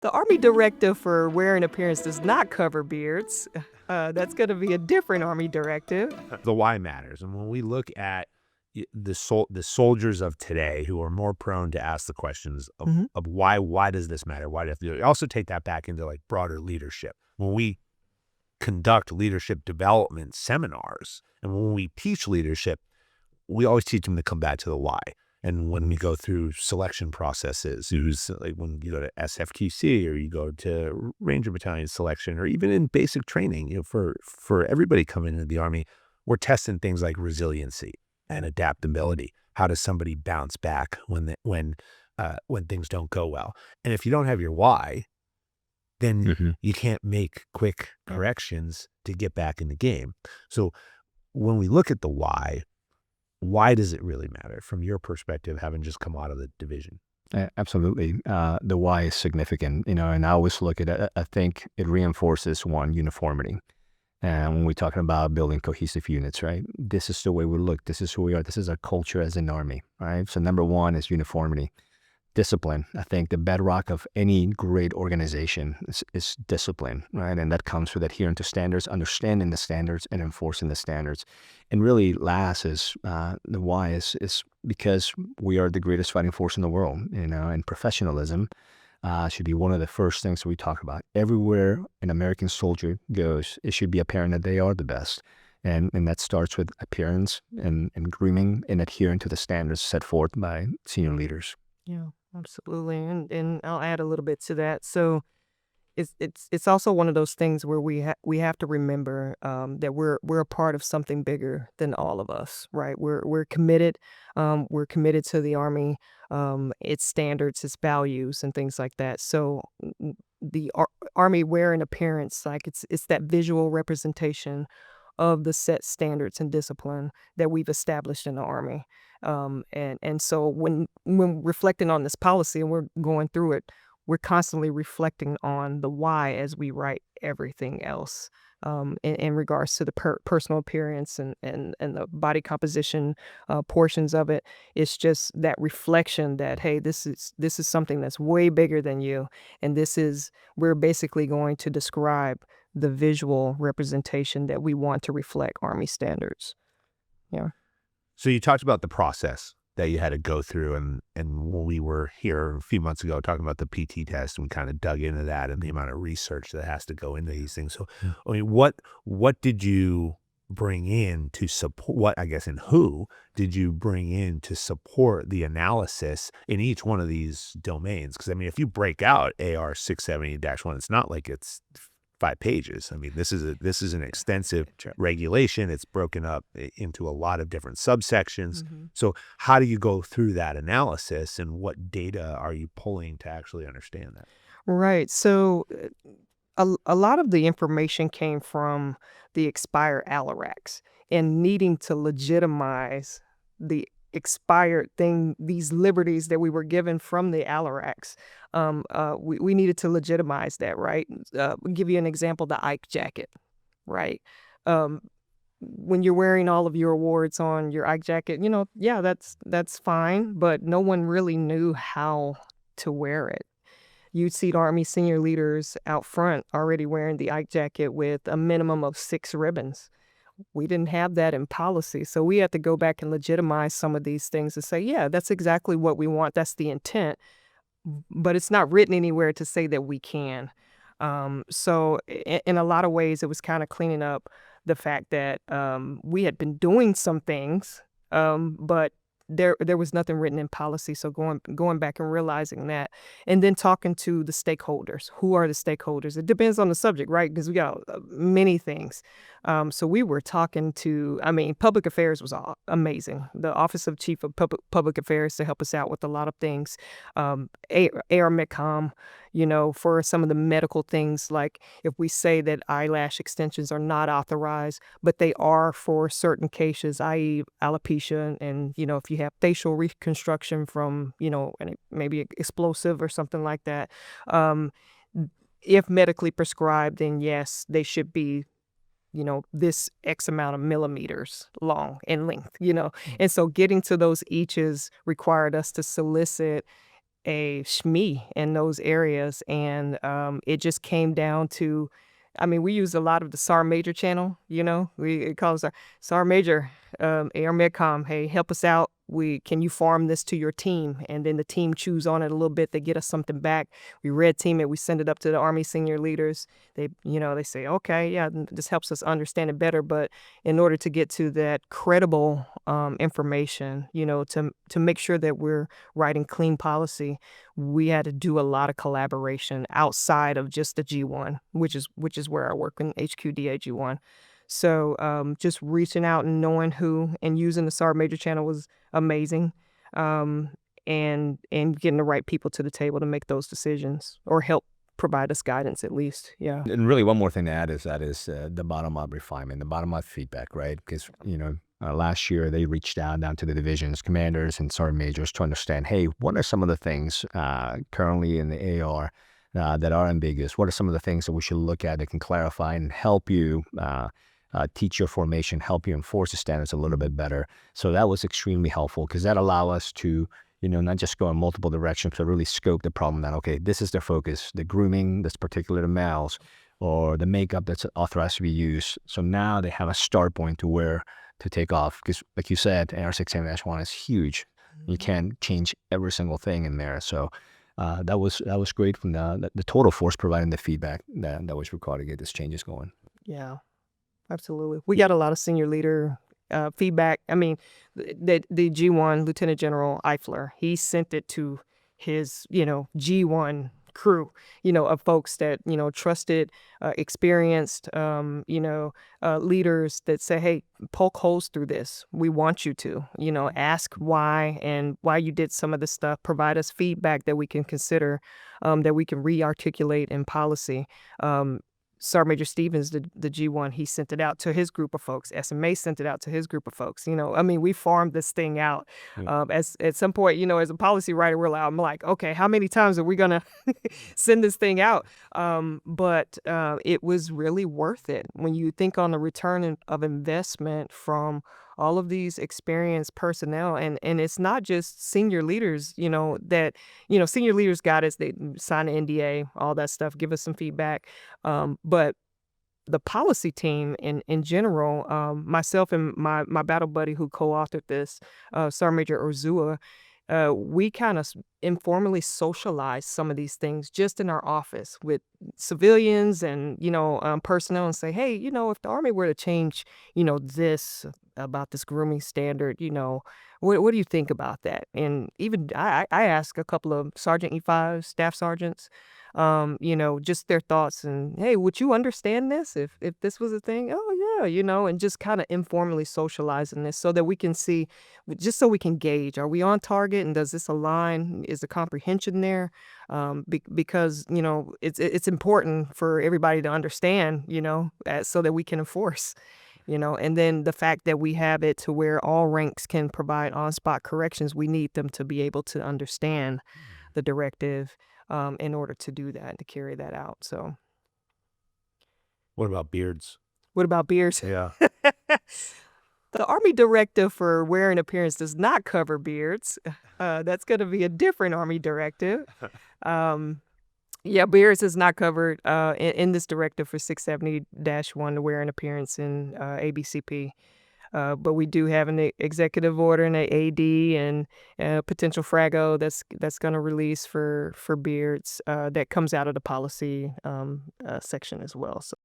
The Army directive for wearing appearance does not cover beards. That's going to be a different Army directive. The why matters. And when we look at the soldiers of today who are more prone to ask the questions of, Mhm. of why does this matter? Why do I have to do it? Also take that back into like broader leadership. When we conduct leadership development seminars and when we teach leadership, we always teach them to come back to the why. And when we go through selection processes, who's like when you go to SFQC or you go to Ranger Battalion selection, or even in basic training, for everybody coming into the Army, we're testing things like resiliency and adaptability. How does somebody bounce back when things don't go well? And if you don't have your why, then Mhm. you can't make quick corrections to get back in the game. So when we look at the why does it really matter from your perspective, having just come out of the division? Absolutely. The why is significant, and I always look at it. I think it reinforces one uniformity. And when we're talking about building cohesive units, right? This is the way we look. This is who we are. This is our culture as an army, right? So number one is uniformity. Discipline. I think the bedrock of any great organization is discipline, right? And that comes with adhering to standards, understanding the standards, and enforcing the standards. And really, last is the why is because we are the greatest fighting force in the world, and professionalism should be one of the first things we talk about. Everywhere an American soldier goes, it should be apparent that they are the best. And that starts with appearance and grooming and adhering to the standards set forth by senior leaders. Yeah, absolutely. And I'll add a little bit to that. So it's also one of those things where we have to remember that we're a part of something bigger than all of us, right? We're committed. We're committed to the Army, its standards, its values, and things like that. So the Army wearing appearance, like it's that visual representation of the set standards and discipline that we've established in the Army. And so when reflecting on this policy and we're going through it, we're constantly reflecting on the why as we write everything else, in regards to the personal appearance and the body composition portions of it. It's just that reflection that, hey, this is something that's way bigger than you, and we're basically going to describe the visual representation that we want to reflect Army standards. Yeah. So you talked about the process that you had to go through, and when we were here a few months ago talking about the PT test, and we kind of dug into that and the amount of research that has to go into these things. So, I mean, what did you bring in to support? What, I guess, and who did you bring in to support the analysis in each one of these domains? Because I mean, if you break out AR 670-1, it's not like it's 5 pages. I mean, this is an extensive regulation. It's broken up into a lot of different subsections. Mhm. So how do you go through that analysis, and what data are you pulling to actually understand that? Right. So a lot of the information came from the expired Alaracs and needing to legitimize the expired thing, these liberties that we were given from the Alaracs. We needed to legitimize that, right? I'll give you an example, the Ike jacket, right? Um, when you're wearing all of your awards on your Ike jacket, yeah, that's fine, but no one really knew how to wear it. You'd see the Army senior leaders out front already wearing the Ike jacket with a minimum of 6 ribbons. We didn't have that in policy, so we had to go back and legitimize some of these things and say, yeah, that's exactly what we want. That's the intent, but it's not written anywhere to say that we can. So in a lot of ways, it was kind of cleaning up the fact that we had been doing some things, but there was nothing written in policy. So going back and realizing that, and then talking to the stakeholders. Who are the stakeholders? It depends on the subject, right? Because we got many things. So we were talking to, I mean, public affairs was amazing. The Office of Chief of Public Affairs to help us out with a lot of things. AR MedCom, for some of the medical things, like if we say that eyelash extensions are not authorized, but they are for certain cases, i.e. alopecia, and, if you have facial reconstruction from, and maybe explosive or something like that, if medically prescribed, then yes, they should be this X amount of millimeters long in length. And so getting to those eaches required us to solicit a SME in those areas, and it just came down to, I mean, we use a lot of the SAR Major channel, it calls our SAR Major, AR Medcom, hey, help us out. Can you farm this to your team? And then the team chews on it a little bit. They get us something back. We red team it. We send it up to the Army senior leaders. They say, okay, yeah, this helps us understand it better. But in order to get to that credible information, to make sure that we're writing clean policy, we had to do a lot of collaboration outside of just the G1, which is where I work in HQDA G1. So just reaching out and knowing who and using the SAR Major channel was amazing, and getting the right people to the table to make those decisions or help provide us guidance at least. Yeah. And really, one more thing to add is the bottom-up refinement, the bottom-up feedback, right? Because, last year they reached down to the divisions, commanders, and sergeant majors to understand, hey, what are some of the things currently in the AR that are ambiguous? What are some of the things that we should look at that can clarify and help you teach your formation, help you enforce the standards a little bit better? So that was extremely helpful because that allowed us to, not just go in multiple directions, but really scope the problem that, okay, this is their focus, the grooming that's particular to males, or the makeup that's authorized to be used. So now they have a start point to where to take off. Because like you said, AR-670-1 is huge. You can't change every single thing in there. So that was great from the total force providing the feedback that was required to get these changes going. Yeah, absolutely. We got a lot of senior leader feedback. I mean, the G1, Lieutenant General Eifler, he sent it to his, G1 crew, of folks that, trusted, experienced, leaders that say, hey, poke holes through this. We want you to, ask why and why you did some of this stuff. Provide us feedback that we can consider, that we can re-articulate in policy. Sergeant Major Stevens, the G1, he sent it out to his group of folks. SMA sent it out to his group of folks. I mean, we farmed this thing out. As at some point, as a policy writer, I'm like, okay, how many times are we gonna send this thing out? But it was really worth it when you think on the return of investment from all of these experienced personnel, and it's not just senior leaders, that senior leaders got us. They sign an NDA, all that stuff, give us some feedback. But the policy team in general, myself and my battle buddy who co-authored this, Sergeant Major Urzua, we kind of informally socialize some of these things just in our office with civilians and, personnel, and say, hey, if the Army were to change, this about this grooming standard, what do you think about that? And even I asked a couple of Sergeant E5 staff sergeants, just their thoughts, and hey, would you understand this if this was a thing? Oh yeah, and just kind of informally socializing this so that we can see, just so we can gauge, are we on target, and does this align? Is the comprehension there? Because it's important for everybody to understand, so that we can enforce. And then the fact that we have it to where all ranks can provide on-spot corrections, we need them to be able to understand the directive in order to do that, to carry that out. So, What about beards? what about beards? Yeah. The Army directive for wear and appearance does not cover beards. That's going to be a different Army directive. Yeah, beards is not covered in this directive for 670-1, the wear and appearance in ABCP. But we do have an executive order and an AD and potential FRAGO that's going to release for beards that comes out of the policy section as well. So.